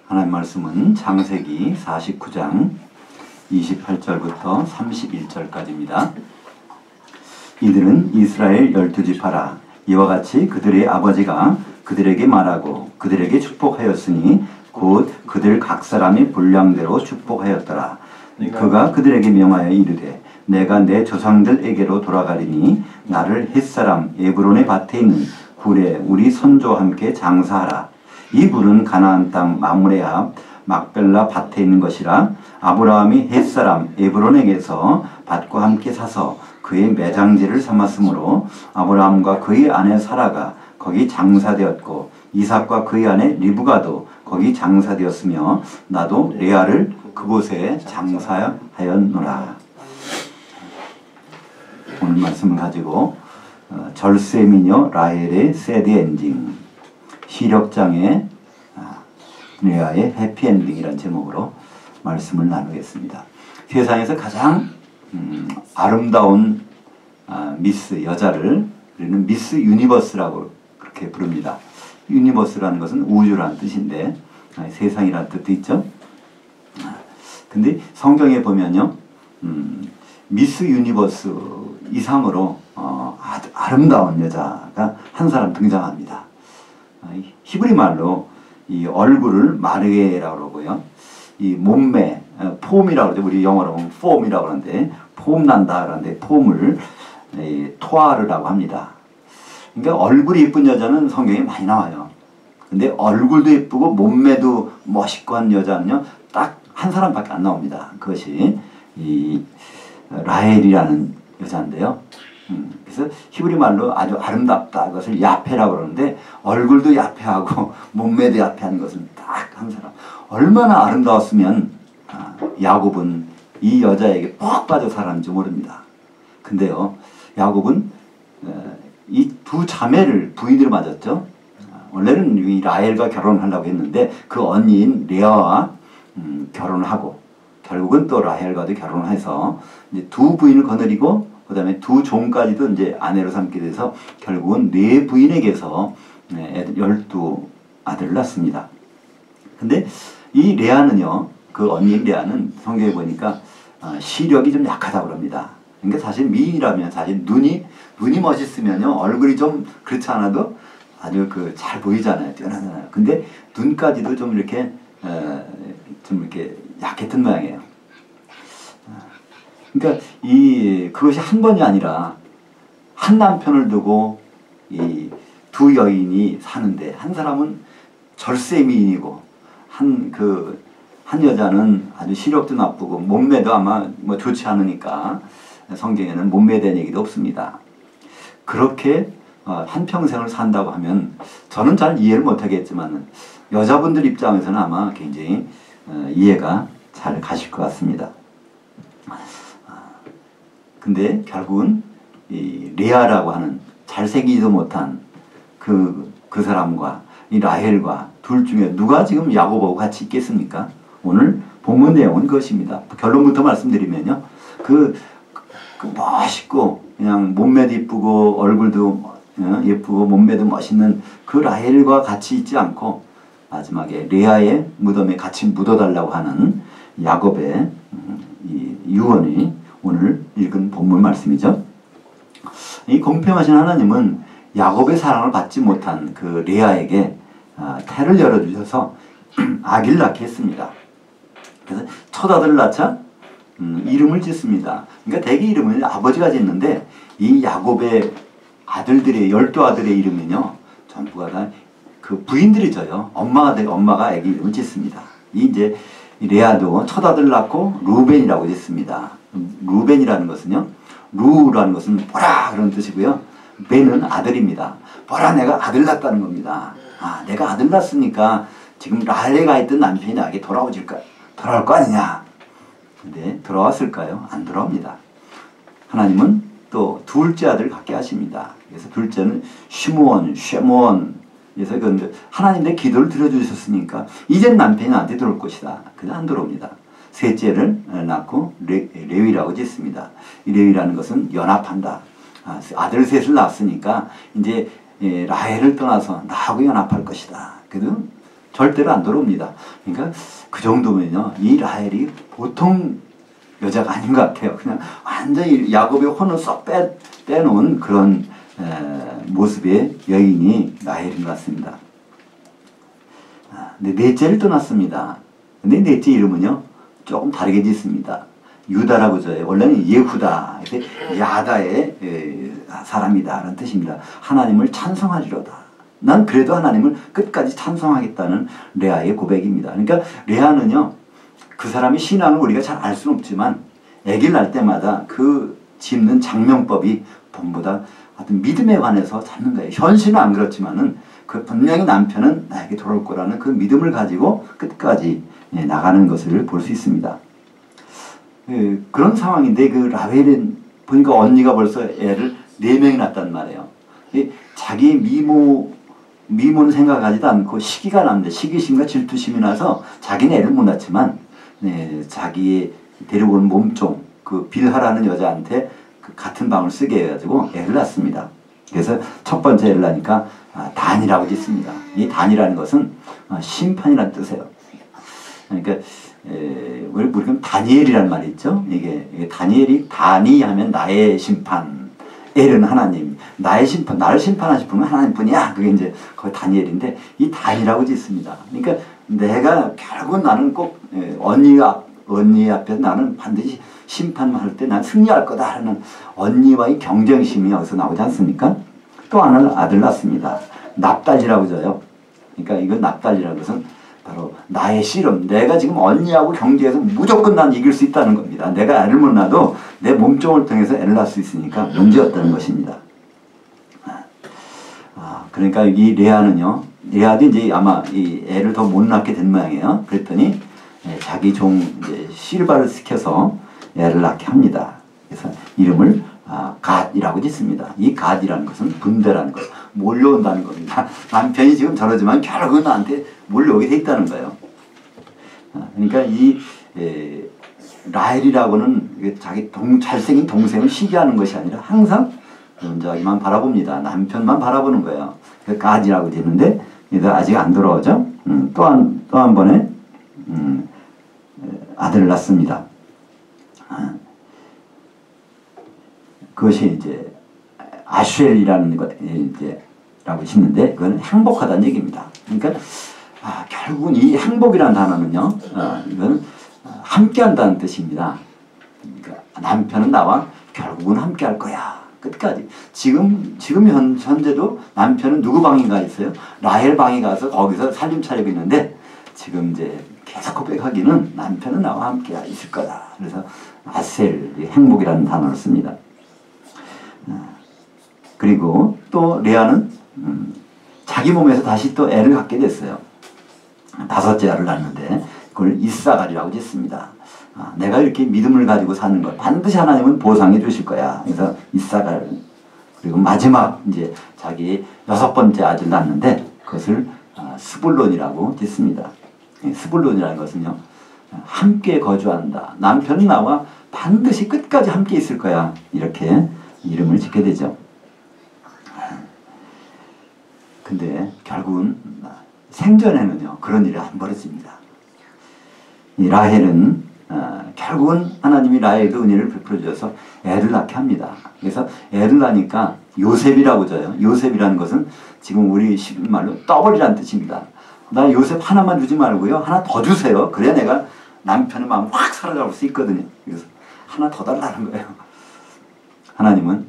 하나님 말씀은 창세기 49장 28절부터 31절까지입니다. 이들은 이스라엘 12지파라. 이와 같이 그들의 아버지가 그들에게 말하고 그들에게 축복하였으니 곧 그들 각 사람이 분량대로 축복하였더라. 그가 그들에게 명하여 이르되 내가 내 조상들에게로 돌아가리니 나를 헷사람 에브론의 밭에 있는 굴에 우리 선조와 함께 장사하라. 이 굴은 가나안 땅 마므레 앞 막벨라 밭에 있는 것이라. 아브라함이 헷사람 에브론에게서 밭과 함께 사서 그의 매장지를 삼았으므로 아브라함과 그의 아내 사라가 거기 장사되었고 이삭과 그의 아내 리브가도 거기 장사되었으며 나도 레아를 그곳에 장사하였노라. 오늘 말씀을 가지고 절세미녀 라헬의 새드 엔딩, 시력장애 레아의 해피엔딩이라는 제목으로 말씀을 나누겠습니다. 세상에서 가장 아름다운 미스 여자를 우리는 미스 유니버스라고 그렇게 부릅니다. 유니버스라는 것은 우주라는 뜻인데 세상이라는 뜻도 있죠. 근데 성경에 보면요, 미스 유니버스 이상으로 아주 아름다운 여자가 한 사람 등장합니다. 히브리 말로 이 얼굴을 마르게라고 그러고요, 이 몸매 폼이라고 그러죠. 우리 영어로 보면 폼이라고 하는데 폼 난다 그러는데 폼을 토아르라고 합니다. 그러니까 얼굴이 예쁜 여자는 성경에 많이 나와요. 근데 얼굴도 예쁘고 몸매도 멋있고 한 여자는요 딱 한 사람밖에 안 나옵니다. 그것이 이 라헬이라는 여자인데요. 그래서 히브리 말로 아주 아름답다, 그것을 야페라고 그러는데 얼굴도 야페하고 몸매도 야페한 것은 딱 한 사람. 얼마나 아름다웠으면 야곱은 이 여자에게 푹 빠져 살았는지 모릅니다. 근데요, 야곱은 이 두 자매를 부인으로 맞았죠. 원래는 이 라헬과 결혼하려고 했는데 그 언니인 레아와 결혼하고 결국은 또 라헬과도 결혼해서 이제 두 부인을 거느리고 그 다음에 두 종까지도 이제 아내로 삼게 돼서 결국은 네 부인에게서 12아들을 낳습니다. 근데 이 레아는요, 그 언니 레아는 성경에 보니까 시력이 좀 약하다고 그럽니다. 그러니까 사실 미인이라면 사실 눈이 멋있으면요, 얼굴이 좀 그렇지 않아도 아주 잘 보이잖아요. 뛰어나잖아요. 근데 눈까지도 좀 이렇게 약했던 모양이에요. 그러니까 그것이 한 번이 아니라 한 남편을 두고 이 두 여인이 사는데 한 사람은 절세 미인이고 한 여자는 아주 시력도 나쁘고 몸매도 아마 뭐 좋지 않으니까 성경에는 몸매에 대한 얘기도 없습니다. 그렇게 한평생을 산다고 하면 저는 잘 이해를 못하겠지만 여자분들 입장에서는 아마 굉장히 이해가 잘 가실 것 같습니다. 근데 결국은 이 레아라고 하는 잘생기지도 못한 그 사람과 이 라헬과 둘 중에 누가 지금 야곱하고 같이 있겠습니까? 오늘 본문 내용은 그것입니다. 결론부터 말씀드리면요, 멋있고 그냥 몸매도 예쁘고 얼굴도 예쁘고 몸매도 멋있는 그 라헬과 같이 있지 않고 마지막에 레아의 무덤에 같이 묻어달라고 하는 야곱의 이 유언이 오늘 읽은 본문 말씀이죠. 이 공평하신 하나님은 야곱의 사랑을 받지 못한 그 레아에게 태를 열어주셔서 아기를 낳게 했습니다. 그래서 첫 아들을 낳자 이름을 짓습니다. 그러니까 대개 이름은 아버지가 짓는데 이 야곱의 아들들의 12아들의 이름은요 전부가 다 그 부인들이 져요. 엄마가 아기 이름을 짓습니다. 이제 레아도 첫 아들을 낳고 루벤이라고 짓습니다. 루벤이라는 것은요, 루라는 것은 보라 그런 뜻이고요, 벤은 아들입니다. 보라, 내가 아들 낳았다는 겁니다. 내가 아들 낳았으니까 지금 라헬가 있던 남편이 나에게 돌아올 거 아니냐. 근데 돌아왔을까요? 안 돌아옵니다. 하나님은 또 둘째 아들을 갖게 하십니다. 그래서 둘째는 쉐몬. 그래서 하나님 내 기도를 들어주셨으니까 이젠 남편이 나한테 들어올 것이다. 근데 안 들어옵니다. 셋째를 낳고 레위라고 짓습니다. 이 레위라는 것은 연합한다. 아들 셋을 낳았으니까 이제 라헬을 떠나서 나하고 연합할 것이다. 그래도 절대로 안 돌아옵니다. 그러니까 그 정도면요, 이 라헬이 보통 여자가 아닌 것 같아요. 그냥 완전히 야곱의 혼을 쏙 빼놓은 그런 모습의 여인이 라헬인 것 같습니다. 근데 넷째를 떠났습니다. 근데 넷째 이름은요, 조금 다르게 짓습니다. 유다라고 져요. 원래는 예후다, 야다의 사람이다 라는 뜻입니다. 하나님을 찬송하리로다. 난 그래도 하나님을 끝까지 찬송하겠다는 레아의 고백입니다. 그러니까 레아는요, 그 사람의 신앙을 우리가 잘 알 수는 없지만 아기를 낳을 때마다 그 짓는 장명법이 본보다 하여튼 믿음에 관해서 잡는 거예요. 현실은 안 그렇지만은 그 분명히 남편은 나에게 돌아올 거라는 그 믿음을 가지고 끝까지 나가는 것을 볼 수 있습니다. 그런 상황인데 그 라헬은 보니까 언니가 벌써 애를 4명이 낳았단 말이에요. 자기 미모는 생각하지도 않고 시기가 남는데 시기심과 질투심이 나서 자기는 애를 못 낳지만 자기의 데리고 온 몸종 그 빌하라는 여자한테 그 같은 방을 쓰게 해가지고 애를 낳습니다. 그래서 첫 번째 애를 낳으니까 단이라고 짓습니다. 이 단이라는 것은 심판이라는 뜻이에요. 그러니까 우리가 다니엘이라는 말이 있죠. 이게 다니엘이 단이 하면 나의 심판, 엘은 하나님, 나의 심판, 나를 심판하실 분은 하나님뿐이야. 그게 이제 거의 다니엘인데 이 단이라고 짓습니다. 그러니까 내가 결국 나는 꼭 언니 앞에서 나는 반드시 심판할 때 난 승리할 거다 하는 언니와의 경쟁심이 여기서 나오지 않습니까? 또 하나는 아들 낳습니다. 납달이라고 져요. 그러니까 이건 납달이라는 것은 바로 나의 씨름, 내가 지금 언니하고 경쟁해서 무조건 난 이길 수 있다는 겁니다. 내가 애를 못 낳아도 내 몸종을 통해서 애를 낳을 수 있으니까 문제였다는 것입니다. 그러니까 이 레아는요, 레아도 이제 아마 이 애를 더 못 낳게 된 모양이에요. 그랬더니 자기 종 이제 실바를 시켜서 애를 낳게 합니다. 그래서 이름을 갓이라고 짓습니다. 이 갓이라는 것은 분대라는 거예요. 몰려온다는 겁니다. 남편이 지금 저러지만 결국은 나한테 몰려오게 돼 있다는 거예요. 그러니까 이 라헬이라고는 자기 잘생긴 동생을 시기하는 것이 아니라 항상 자기만 바라봅니다. 남편만 바라보는 거예요. 그래서 갓이라고 짓는데 아직 안 돌아오죠. 또 한 번에 아들을 낳습니다. 그것이 이제 아슈엘이라는 것 이제 라고 짓는데 그건 행복하다는 얘기입니다. 그러니까 결국은 이 행복이라는 단어는요, 이건 함께한다는 뜻입니다. 그러니까 남편은 나와 결국은 함께할 거야. 끝까지. 지금 현재도 남편은 누구 방에 가 있어요? 라헬 방에 가서 거기서 살림 차리고 있는데 지금 이제 계속 고백하기는 남편은 나와 함께 있을 거다. 그래서 아셀, 행복이라는 단어를 씁니다. 그리고 또 레아는 자기 몸에서 다시 또 애를 갖게 됐어요. 5째 애를 낳는데 그걸 이사갈이라고 짓습니다. 내가 이렇게 믿음을 가지고 사는 걸 반드시 하나님은 보상해 주실 거야. 그래서 이사갈. 그리고 마지막 이제 자기 6번째 아들 낳는데 그것을 스불론이라고 짓습니다. 스불론이라는 것은요, 함께 거주한다. 남편은 나와 반드시 끝까지 함께 있을 거야. 이렇게 이름을 짓게 되죠. 근데 결국은 생전에는요, 그런 일이 안 벌어집니다. 이 라헬은 결국은 하나님이 라헬에게 은혜를 베풀어 주셔서 애를 낳게 합니다. 그래서 애를 낳으니까 요셉이라고 져요. 요셉이라는 것은 지금 우리 말로 더블이라는 뜻입니다. 나 요셉 하나만 주지 말고요, 하나 더 주세요. 그래야 내가 남편의 마음 확 사로잡을 수 있거든요. 그래서 하나 더 달라는 거예요. 하나님은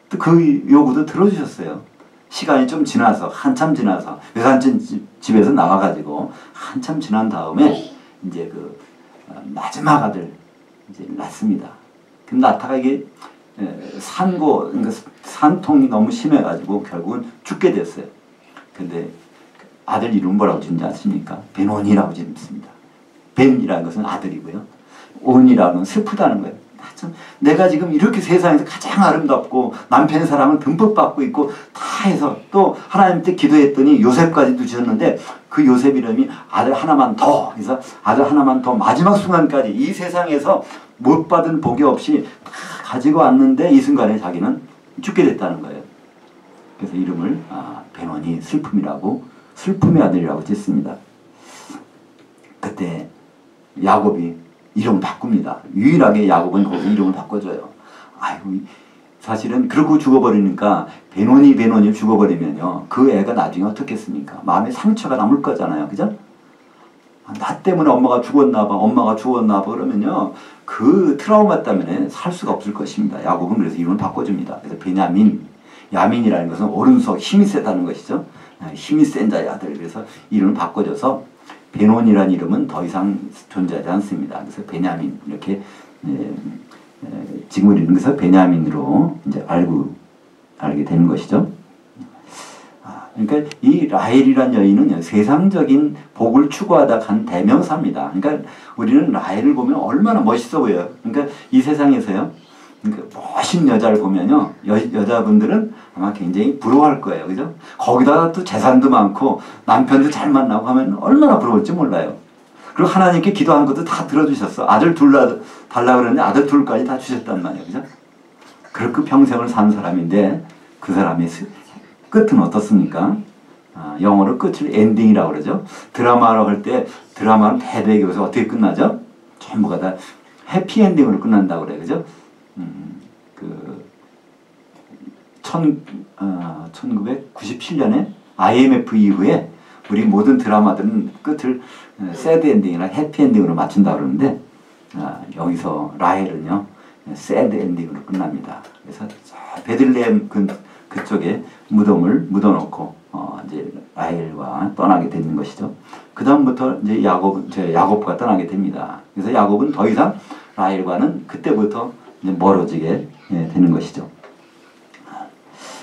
또 그 요구도 들어주셨어요. 시간이 좀 지나서, 한참 지나서, 외삼촌 집에서 나와가지고 한참 지난 다음에 이제 그 마지막 아들 이제 낳습니다. 그 낳다가 이게 산고, 그러니까 산통이 너무 심해가지고 결국은 죽게 됐어요. 근데 아들 이름 뭐라고 짓는지 아십니까? 베논이라고 짓습니다. 벤이라는 것은 아들이고요. 온이라는 건 슬프다는 거예요. 참, 내가 지금 이렇게 세상에서 가장 아름답고 남편의 사랑을 듬뿍 받고 있고 다 해서 또 하나님께 기도했더니 요셉까지도 주셨는데 그 요셉 이름이 아들 하나만 더, 그래서 아들 하나만 더 마지막 순간까지 이 세상에서 못 받은 복이 없이 다 가지고 왔는데 이 순간에 자기는 죽게 됐다는 거예요. 그래서 이름을 베논이 슬픔이라고, 슬픔의 아들이라고 짓습니다. 야곱이 이름 바꿉니다. 유일하게 야곱은 거기서 이름을 바꿔줘요. 아이고, 사실은 그러고 죽어버리니까 베노니를 죽어버리면요, 그 애가 나중에 어떻겠습니까? 마음에 상처가 남을 거잖아요. 그죠? 나 때문에 엄마가 죽었나 봐, 그러면요, 그 트라우마 때문에 살 수가 없을 것입니다. 야곱은 그래서 이름을 바꿔줍니다. 그래서 베냐민, 야민이라는 것은 오른손 힘이 세다는 것이죠. 힘이 센 자의 아들. 그래서 이름을 바꿔줘서 베논이라는 이름은 더 이상 존재하지 않습니다. 그래서 베냐민, 이렇게 지금 우리는 그래서 베냐민으로 이제 알게 되는 것이죠. 그러니까 이 라헬이란 여인은 세상적인 복을 추구하다 간 대명사입니다. 그러니까 우리는 라헬을 보면 얼마나 멋있어 보여요. 그러니까 이 세상에서요, 그러니까 멋진 여자를 보면요, 여자분들은 아마 굉장히 부러워할 거예요. 그죠? 거기다가 또 재산도 많고 남편도 잘 만나고 하면 얼마나 부러울지 몰라요. 그리고 하나님께 기도한 것도 다 들어주셨어. 아들 달라 그랬는데 아들 둘까지 다 주셨단 말이에요. 그죠? 그렇게 평생을 산 사람인데 그 사람의 끝은 어떻습니까? 영어로 끝을 엔딩이라고 그러죠. 드라마로 할 때 드라마는 대대교에서 어떻게 끝나죠? 전부가 다 해피엔딩으로 끝난다고 그래요. 그죠? 1997년에 IMF 이후에 우리 모든 드라마들은 끝을 새드 엔딩이나 해피 엔딩으로 맞춘다고 그러는데, 여기서 라헬은요, 새드 엔딩으로 끝납니다. 그래서 베들레헴 그쪽에 무덤을 묻어놓고 이제 라헬과 떠나게 되는 것이죠. 그 다음부터 이제 야곱과 떠나게 됩니다. 그래서 야곱은 더 이상 라헬과는 그때부터 이제 멀어지게 되는 것이죠.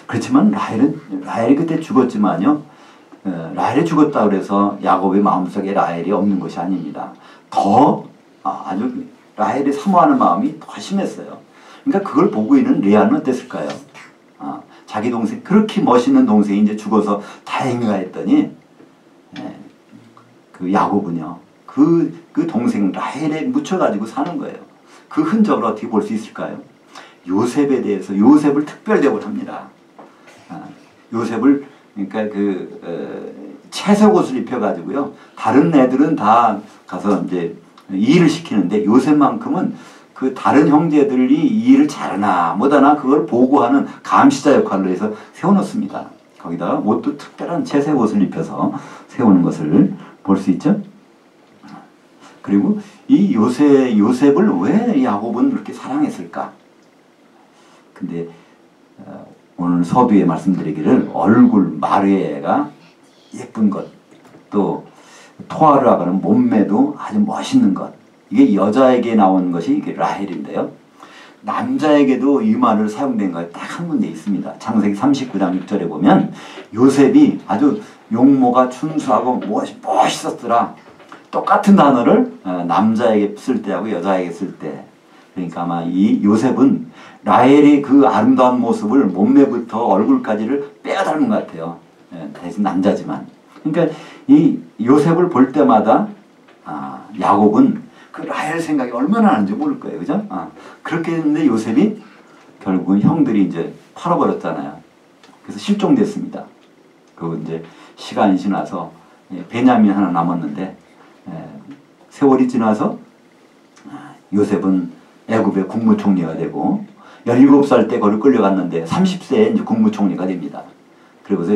그렇지만 라헬이 그때 죽었지만요, 라헬이 죽었다 그래서 야곱의 마음속에 라헬이 없는 것이 아닙니다. 더 아주 라헬이 사모하는 마음이 더 심했어요. 그러니까 그걸 보고 있는 레아는 어땠을까요? 자기 동생, 그렇게 멋있는 동생이 이제 죽어서 다행이가 했더니, 그 야곱은요, 그 동생 라헬에 묻혀가지고 사는 거예요. 그 흔적을 어떻게 볼 수 있을까요? 요셉에 대해서, 요셉을 특별대우를 합니다. 요셉을, 그러니까 채색 옷을 입혀가지고요, 다른 애들은 다 가서 이제 일을 시키는데 요셉만큼은 그 다른 형제들이 이 일을 잘하나 못하나 그걸 보고하는 감시자 역할로 해서 세워놓습니다. 거기다가 옷도 특별한 채색 옷을 입혀서 세우는 것을 볼 수 있죠. 그리고 이 요셉을 왜 야곱은 그렇게 사랑했을까? 근데 오늘 서두에 말씀드리기를 얼굴 마르에가 예쁜 것, 또 토아르라고 하는 몸매도 아주 멋있는 것, 이게 여자에게 나온 것이 이게 라헬인데요. 남자에게도 이 말을 사용된 것이 딱 한 군데 있습니다. 창세기 39장 6절에 보면 요셉이 아주 용모가 준수하고 멋있었더라. 똑같은 단어를 남자에게 쓸 때하고 여자에게 쓸 때. 그러니까 아마 이 요셉은 라헬의 그 아름다운 모습을 몸매부터 얼굴까지를 빼앗 닮은 것 같아요. 대신 남자지만. 그러니까 이 요셉을 볼 때마다 야곱은 그 라헬 생각이 얼마나 나는지 모를 거예요. 그죠? 그렇게 했는데 요셉이 결국은 형들이 이제 팔아버렸잖아요. 그래서 실종됐습니다. 그리고 이제 시간이 지나서 베냐민 하나 남았는데, 세월이 지나서 요셉은 애굽의 국무총리가 되고 17살 때 거기 끌려갔는데 30세에 이제 국무총리가 됩니다. 그리고서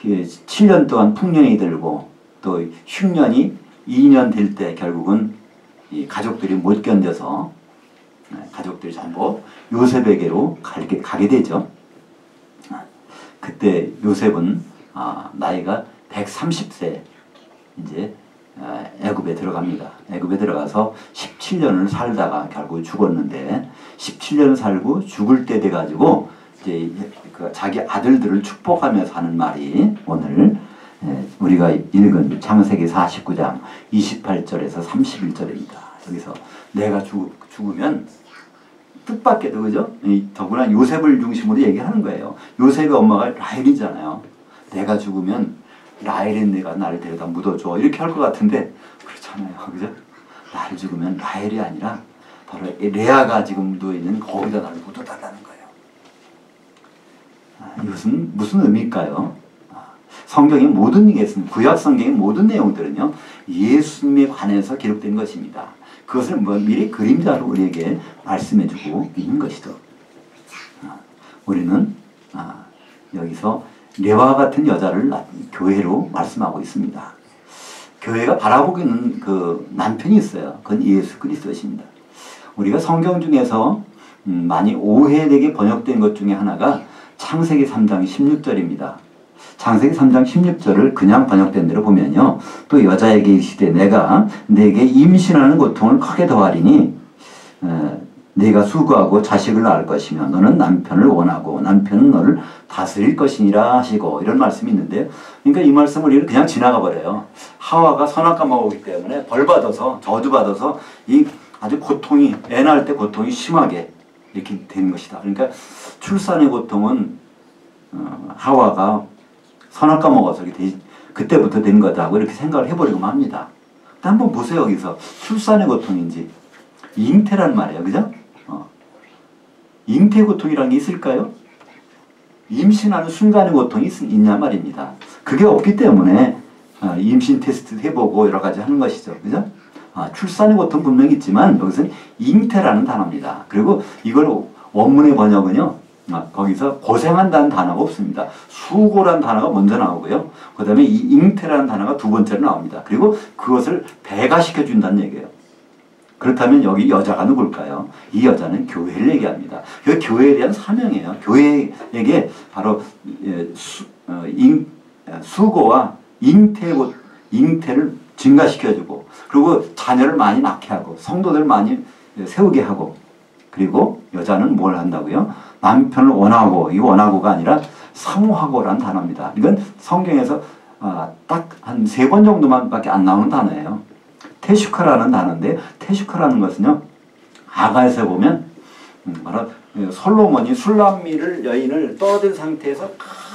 7년 동안 풍년이 들고 또 흉년이 2년 될 때 결국은 이 가족들이 못 견뎌서 가족들이 전부 요셉에게로 가게 되죠. 그때 요셉은 나이가 130세 이제 애굽에 들어갑니다. 애굽에 들어가서 17년을 살다가 결국 죽었는데 17년 살고 죽을 때 돼가지고 이제 자기 아들들을 축복하면서 하는 말이 오늘 우리가 읽은 창세기 49장 28절에서 31절입니다. 여기서 내가 죽으면 뜻밖에도 그죠? 더구나 요셉을 중심으로 얘기하는 거예요. 요셉의 엄마가 라헬이잖아요. 내가 죽으면 라헬의 내가 나를 데려다 묻어줘 이렇게 할 것 같은데 그렇잖아요. 그죠? 나를 죽으면 라헬이 아니라 바로 레아가 지금 묻어있는 거기다 나를 묻어달라는 거예요. 이것은 무슨 의미일까요? 성경의 모든 구약 성경의 모든 내용들은요 예수님에 관해서 기록된 것입니다. 그것을 뭐 미리 그림자로 우리에게 말씀해주고 있는 것이죠. 우리는 여기서 레와 같은 여자를 교회로 말씀하고 있습니다. 교회가 바라보고 있는 그 남편이 있어요. 그건 예수 그리스도십니다. 우리가 성경 중에서 많이 오해되게 번역된 것 중에 하나가 창세기 3장 16절입니다. 창세기 3장 16절을 그냥 번역된 대로 보면요. 또 여자에게 이르시되 내가 네게 임신하는 고통을 크게 더하리니 네가 수고하고 자식을 낳을 것이며 너는 남편을 원하고 남편은 너를 다스릴 것이니라 하시고 이런 말씀이 있는데요. 그러니까 이 말씀을 우리는 그냥 지나가 버려요. 하와가 선악과 먹었기 때문에 벌받아서 저주받아서 이 아주 고통이 애 낳을 때 고통이 심하게 이렇게 된 것이다. 그러니까 출산의 고통은 하와가 선악과 먹어서 이렇게 그때부터 된 거다고 이렇게 생각을 해버리고만 합니다. 근데 한번 보세요. 여기서 출산의 고통인지 잉태란 말이에요. 그죠? 잉태 고통이라는 게 있을까요? 임신하는 순간의 고통이 있냐 말입니다. 그게 없기 때문에 임신 테스트 해보고 여러 가지 하는 것이죠. 그죠? 출산의 고통 분명히 있지만 여기서는 잉태라는 단어입니다. 그리고 이걸 원문의 번역은요. 거기서 고생한다는 단어가 없습니다. 수고라는 단어가 먼저 나오고요. 그 다음에 이 잉태라는 단어가 두 번째로 나옵니다. 그리고 그것을 배가시켜 준다는 얘기예요. 그렇다면 여기 여자가 누굴까요? 이 여자는 교회를 얘기합니다. 그 교회에 대한 사명이에요. 교회에게 바로 수고와 잉태를 증가시켜주고 그리고 자녀를 많이 낳게 하고 성도들을 많이 세우게 하고 그리고 여자는 뭘 한다고요? 남편을 원하고 이 원하고가 아니라 사모하고라는 단어입니다. 이건 성경에서 딱 한 3번 정도만 밖에 안 나오는 단어예요. 테슈카라는 단어인데 테슈카라는 것은요. 아가에서 보면 바로 솔로몬이 술람미를 여인을 떨어진 상태에서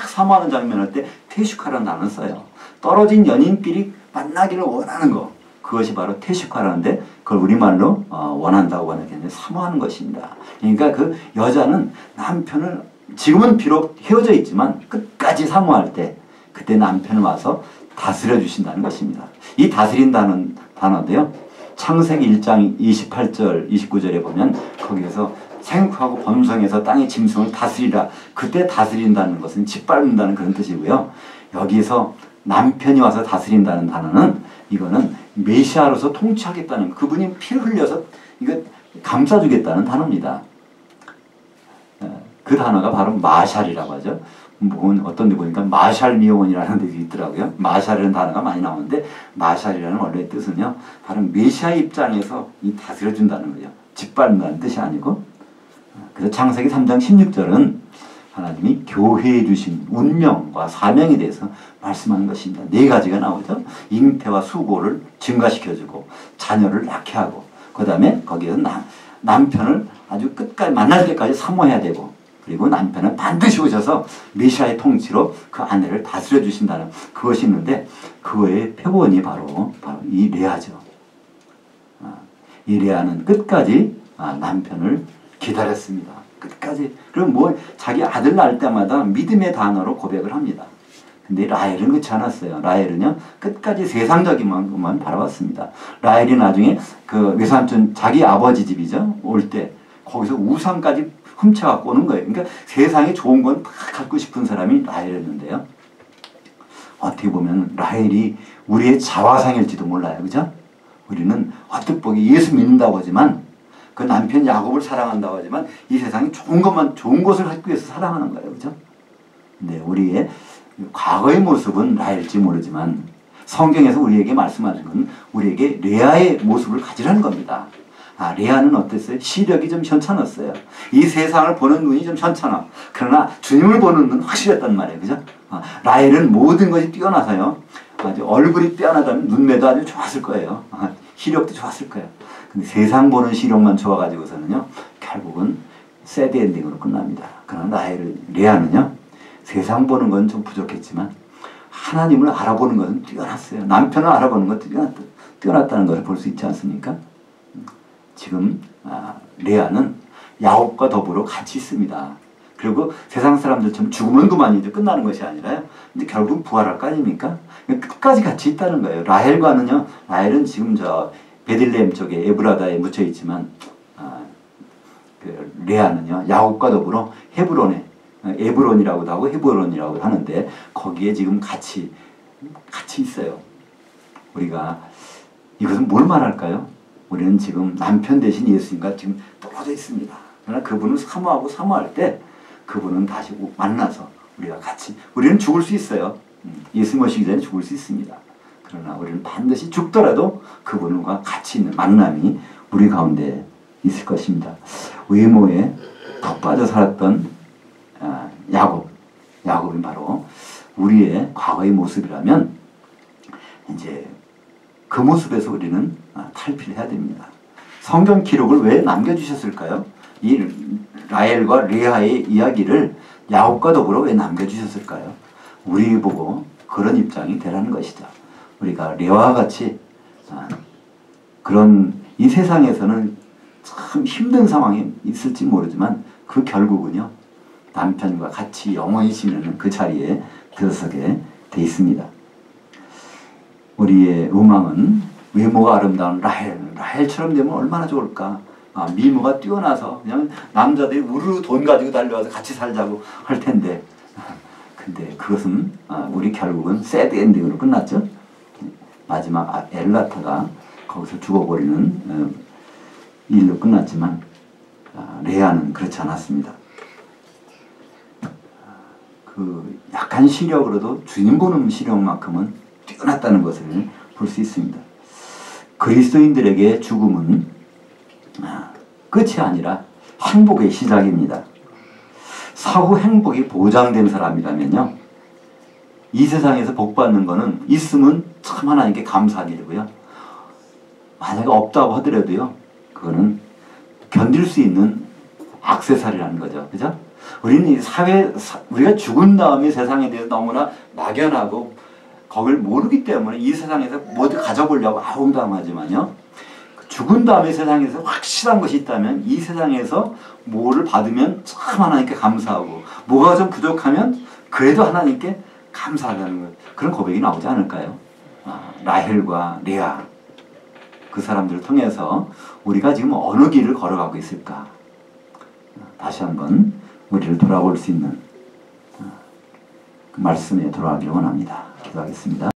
사모하는 장면을 할 때 테슈카라는 단어를 써요. 떨어진 연인끼리 만나기를 원하는 거. 그것이 바로 테슈카라는데 그걸 우리말로 원한다고 하는 사모하는 것입니다. 그러니까 그 여자는 남편을 지금은 비록 헤어져 있지만 끝까지 사모할 때 그때 남편을 와서 다스려 주신다는 것입니다. 이 다스린다는 단어인데요. 창세기 1장 28절 29절에 보면 거기에서 생육하고 범성해서 땅의 짐승을 다스리라. 그때 다스린다는 것은 짓밟는다는 그런 뜻이고요. 여기서 남편이 와서 다스린다는 단어는 이거는 메시아로서 통치하겠다는 그분이 피를 흘려서 이거 감싸주겠다는 단어입니다. 그 단어가 바로 마샬이라고 하죠. 어떤 데 보니까 마샬 미용원이라는 데 있더라고요. 마샬이라는 단어가 많이 나오는데 마샬이라는 원래 뜻은요. 바로 메시아의 입장에서 이 다스려준다는 거죠. 짓밟는다는 뜻이 아니고 그래서 창세기 3장 16절은 하나님이 교회에 주신 운명과 사명에 대해서 말씀하는 것입니다. 4가지가 나오죠. 잉태와 수고를 증가시켜주고 자녀를 낳게 하고 그 다음에 거기에서 남편을 아주 끝까지 만날 때까지 사모해야 되고 그리고 남편은 반드시 오셔서 메시아의 통치로 그 아내를 다스려 주신다는 그것이 있는데 그거의 표본이 바로 이 레아죠. 이 레아는 끝까지 남편을 기다렸습니다. 끝까지. 그럼 뭐 자기 아들 낳을 때마다 믿음의 단어로 고백을 합니다. 근데 라헬은 그렇지 않았어요. 라헬은요 끝까지 세상적인 것만 바라봤습니다. 라헬이 나중에 그 외삼촌 자기 아버지 집이죠. 올 때 거기서 우상까지 훔쳐갖고 오는 거예요. 그러니까 세상에 좋은 건 다 갖고 싶은 사람이 라헬이었는데요. 어떻게 보면 라헬이 우리의 자화상일지도 몰라요. 그죠? 우리는 어떻게 보기 예수 믿는다고 하지만 그 남편 야곱을 사랑한다고 하지만 이 세상에 좋은 것만 좋은 것을 갖기 위해서 사랑하는 거예요. 그죠? 근데 우리의 과거의 모습은 라헬일지 모르지만 성경에서 우리에게 말씀하신 건 우리에게 레아의 모습을 가지라는 겁니다. 레아는 어땠어요? 시력이 좀 현찮았어요. 이 세상을 보는 눈이 좀 현찮아. 그러나 주님을 보는 눈은 확실했단 말이에요. 그죠? 라헬은 모든 것이 뛰어나서요. 아주 얼굴이 뛰어나다면 눈매도 아주 좋았을 거예요. 시력도 좋았을 거예요. 근데 세상 보는 시력만 좋아가지고서는요. 결국은 새드 엔딩으로 끝납니다. 그러나 레아는요. 세상 보는 건 좀 부족했지만 하나님을 알아보는 것은 뛰어났어요. 남편을 알아보는 것도 뛰어났다는 것을 볼 수 있지 않습니까? 지금 레아는 야곱과 더불어 같이 있습니다. 그리고 세상 사람들처럼 죽으면 그만이죠. 끝나는 것이 아니라요. 근데 결국 부활할 거 아닙니까? 끝까지 같이 있다는 거예요. 라헬과는요. 라헬은 지금 베들레헴 쪽에 에브라다에 묻혀 있지만 그 레아는요 야곱과 더불어 헤브론에 에브론이라고도 하고 헤브론이라고 하는데 거기에 지금 같이 있어요. 우리가 이것은 뭘 말할까요? 우리는 지금 남편 대신 예수님과 지금 떨어져 있습니다. 그러나 그분을 사모할 때 그분은 다시 만나서 우리가 같이 우리는 죽을 수 있어요. 예수 모시기 전에 죽을 수 있습니다. 그러나 우리는 반드시 죽더라도 그분과 같이 있는 만남이 우리 가운데 있을 것입니다. 외모에 푹 빠져 살았던 야곱이 바로 우리의 과거의 모습이라면 이제 그 모습에서 우리는 탈피를 해야 됩니다. 성경 기록을 왜 남겨주셨을까요? 이 라헬과 레아의 이야기를 야곱과 더불어 왜 남겨주셨을까요? 우리 보고 그런 입장이 되라는 것이죠. 우리가 레아와 같이 그런 이 세상에서는 참 힘든 상황이 있을지 모르지만 그 결국은요 남편과 같이 영원히 지내는 그 자리에 들어서게 돼 있습니다. 우리의 로망은 외모가 아름다운 라헬처럼 되면 얼마나 좋을까. 미모가 뛰어나서 그냥 남자들이 우르르 돈 가지고 달려와서 같이 살자고 할 텐데 근데 그것은 우리 결국은 새드 엔딩으로 끝났죠. 마지막 엘라타가 거기서 죽어버리는 일로 끝났지만 레아는 그렇지 않았습니다. 그 약한 시력으로도 주님 보는 시력만큼은 뛰어났다는 것을 볼 수 있습니다. 그리스도인들에게 죽음은 끝이 아니라 행복의 시작입니다. 사후 행복이 보장된 사람이라면요 이 세상에서 복받는 거는 있으면 참 하나님께 감사할 일이고요 만약에 없다고 하더라도요 그거는 견딜 수 있는 액세서리라는 거죠. 그죠? 우리는 이 우리가 죽은 다음에 세상에 대해서 너무나 막연하고 거길 모르기 때문에 이 세상에서 모두 가져보려고 아웅다웅하지만요. 죽은 다음에 세상에서 확실한 것이 있다면 이 세상에서 뭐를 받으면 참 하나님께 감사하고 뭐가 좀 부족하면 그래도 하나님께 감사하다는 것 그런 고백이 나오지 않을까요? 라헬과 레아 그 사람들을 통해서 우리가 지금 어느 길을 걸어가고 있을까? 다시 한번 우리를 돌아볼 수 있는 그 말씀에 돌아가기를 원합니다. 기도하겠습니다.